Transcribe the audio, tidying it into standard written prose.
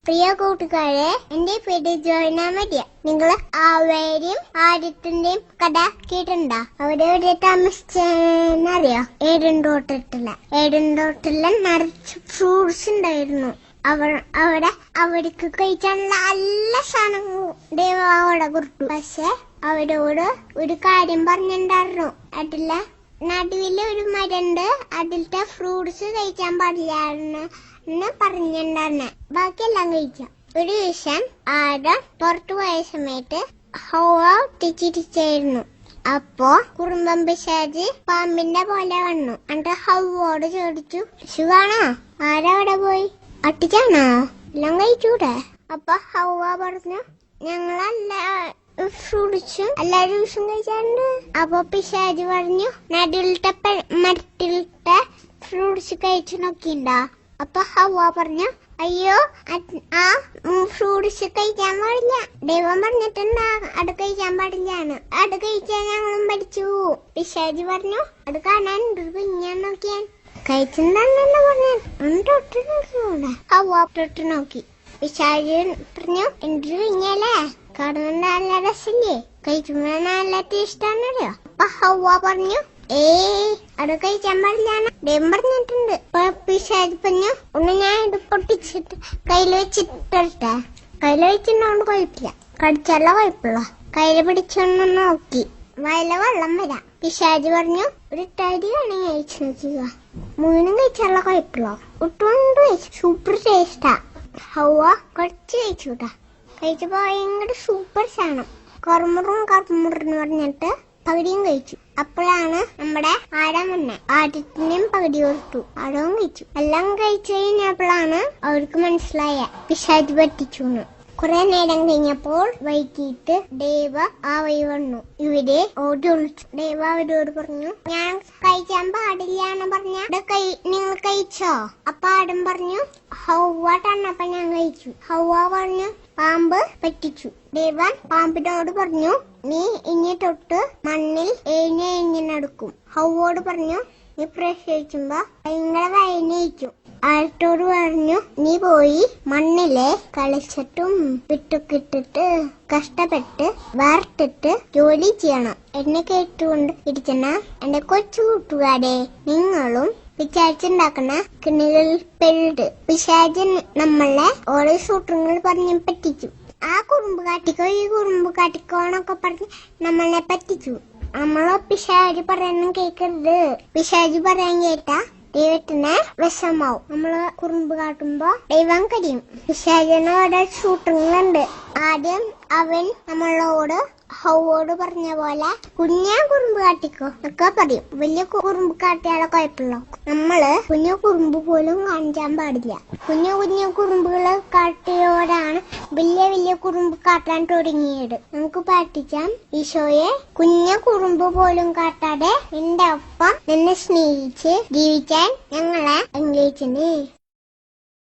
പ്രിയ കൂട്ടുകാരെ, എന്റെ പേര് ജോയിന മരിയ. നിങ്ങൾ ആവേരും ആദ്യത്തിന്റെയും കഥ കേട്ടിട്ടുണ്ടോ? അവിടെ എവിടെ താമസിച്ചറിയോ? ഏടൻതോട്ടില് നിറച്ച് ഫ്രൂട്ട്സ് ഉണ്ടായിരുന്നു. അവിടെ അവർക്ക് കഴിക്കാൻ നല്ല സാധനങ്ങൾ ദൈവം അവിടെ കൊടുത്തു. പക്ഷെ അവരോട് ഒരു കാര്യം പറഞ്ഞിട്ടുണ്ടായിരുന്നു. അതിലെ നടുവില് ഒരു മരണ്ട്, അതിലത്തെ ഫ്രൂട്ട്സ് കഴിക്കാൻ പാടില്ലാന്ന് പറഞ്ഞിട്ടുണ്ടായിരുന്നെ. ബാക്കിയെല്ലാം കഴിക്കാം. ഒരു ദിവസം ആദം പുറത്തു പോയ സമയത്ത് ഹവ്വ തിരിച്ചായിരുന്നു. അപ്പോ കുറുമ്പൻ പിശാച് പാമ്പിന്റെ പോലെ വന്നു. എന്നിട്ട് ഹവ്വോട് ചോദിച്ചു, സുഖാണോ? ആരവിടെ പോയി? അട്ടിച്ചാണോ? എല്ലാം കഴിച്ചൂടെ? അപ്പൊ ഹവ്വ പറഞ്ഞു, ഞങ്ങളല്ല ഫ്രൂട്ട്സും എല്ലാ ജ്യൂസും കഴിച്ചാറുണ്ട്. അപ്പൊ പിശാച് പറഞ്ഞു, നടുവിലത്തെ മരത്തിലത്തെ ഫ്രൂട്ട്സ് കഴിച്ചു നോക്കിണ്ടാ? അപ്പൊ ഹവ്വ പറഞ്ഞു, അയ്യോ ആ ഫ്രൂട്ട്സ് കഴിക്കാൻ പാടില്ല. ദൈവം പറഞ്ഞിട്ടുണ്ടാ അത് കഴിക്കാൻ പാടില്ലാന്ന്. അത് കഴിച്ചാൽ ഞങ്ങളും പഠിച്ചു. പിശാച് പറഞ്ഞു, അത് കാണാൻ കുഞ്ഞാൻ നോക്കിയാൻ കഴിച്ചിട്ടുണ്ടെന്നല്ല പറഞ്ഞു. തൊട്ട് നോക്കിയൂടെ? ഹവ്വ തൊട്ട് നോക്കി. പിശാച് പറഞ്ഞു, എന്ത് കുഞ്ഞല്ലേ, കാണുന്ന നല്ല രസല്ലേ, കഴിക്കുമ്പോ നല്ല ടേസ്റ്റാണല്ലോ. അപ്പൊ ഹവ്വ പറഞ്ഞു, അത് കഴിക്കാൻ പാടില്ലാണ് ദൈവം പറഞ്ഞിട്ടുണ്ട്. പിശാച് പറഞ്ഞു, ഒന്ന് ഞാൻ ഇത് പൊട്ടിച്ചിട്ട് കയ്യിൽ വെച്ചിട്ടെ. കയ്യിൽ വെച്ചിട്ടുണ്ടോണ്ട് കുഴപ്പമില്ല, കടിച്ചല്ല കുഴപ്പമില്ല. കയ്യില് പിടിച്ചൊന്ന് നോക്കി വയല വെള്ളം വരാം. പിശാച് പറഞ്ഞു, ഒരു തരി വേണമെങ്കിൽ കഴിച്ചു നോക്കുക, മൂന്നും കഴിച്ചാലുള്ള കുഴപ്പമില്ല. ഒട്ടുകൊണ്ട് കഴിച്ചു, സൂപ്പർ ടേസ്റ്റാ. ഹവ്വ കുറച്ച് കഴിച്ചുട്ടാ. കഴിച്ചപ്പോ ഭയങ്കര സൂപ്പർ സാധനം. കറുമുറെന്ന് പറഞ്ഞിട്ട് പകുതിയും കഴിച്ചു. അപ്പോഴാണ് നമ്മുടെ ആദം വന്നെ. ആദ്യത്തിന്റെയും പകുതി കൊടുത്തു, ആദവും കഴിച്ചു. എല്ലാം കഴിച്ചു കഴിഞ്ഞപ്പോഴാണ് അവർക്ക് മനസ്സിലായ പിശാച് പറ്റിച്ചു. കുറെ നേരം കഴിഞ്ഞപ്പോൾ വൈകിട്ട് ദേവ ആ വഴി വന്നു. ഇവരെ ഓടി ഒളിച്ചു. ദേവ അവരോട് പറഞ്ഞു, ഞാൻ കഴിക്കാൻ പാടില്ല എന്ന് പറഞ്ഞ നിങ്ങൾ കഴിച്ചോ? അപ്പൊ ആദം പറഞ്ഞു, ഹവ്വ തന്നപ്പോ ഞാൻ കഴിച്ചു. ഹവ്വ പറഞ്ഞു, പാമ്പ് പറ്റിച്ചു. ദേവൻ പാമ്പിനോട് പറഞ്ഞു, നീ ഇനി തൊട്ട് മണ്ണിൽ എഴിഞ്ഞ് നടക്കും. ഹവ്വോട് പറഞ്ഞു, നീ പ്രസവിക്കുമ്പോ ഭയങ്കര വയനയിക്കും. ആഴത്തോട് പറഞ്ഞു, നീ പോയി മണ്ണിലെ കളിച്ചിട്ടും വിട്ടൊക്കെ ഇട്ടിട്ട് കഷ്ടപ്പെട്ട് വാർത്തിട്ട് ജോലി ചെയ്യണം. എന്നെ കേട്ടുകൊണ്ട് ഇരിക്കുന്ന എന്റെ കൊച്ചു കൂട്ടുകാരെ, നിങ്ങളും പിശാചുണ്ടാക്കുന്ന കിണികളിൽ പെട്ട് പിശാചൻ നമ്മളെ ഓരോ സൂത്രങ്ങൾ പറഞ്ഞ് പറ്റിച്ചു. ആ കുറുമ്പ് കാട്ടിക്കോ ഈ കുറുമ്പ് കാട്ടിക്കോന്നൊക്കെ പറഞ്ഞ് നമ്മളെ പറ്റിച്ചു. നമ്മളോ പിശാച് പറയാനും കേക്കരുത്. പിശാച് പറയാൻ കേട്ടാ ദൈവത്തിന് വിഷമാവും. നമ്മള് കുറുമ്പ് കാട്ടുമ്പോ ദൈവം കരിയും. പിശാചിന് ഓരോ സൂത്രങ്ങളുണ്ട്. ആദ്യം അവൻ നമ്മളോട് ഹവ്വോട് പറഞ്ഞ പോലെ കുറുമ്പ് കാട്ടിക്കോ എന്നൊക്കെ പറയും. വലിയ കുറുമ്പ് കാട്ടിയാലോ കുഴപ്പമില്ല. നമ്മള് കുഞ്ഞു കുറുമ്പ് പോലും കാണിക്കാൻ പാടില്ല. കുഞ്ഞു കുറുമ്പുകള് കാട്ടിയോടാണ് വലിയ കുറുമ്പ് കാട്ടാൻ തുടങ്ങിയത്. നമുക്ക് പ്രാർത്ഥിക്കാം. ഈശോയെ, കുഞ്ഞു കുറുമ്പ് പോലും കാട്ടാതെ എന്റെ ഒപ്പം നിന്നെ സ്നേഹിച്ച് ജീവിക്കാൻ ഞങ്ങളെ അനുഗ്രഹിക്കണേ.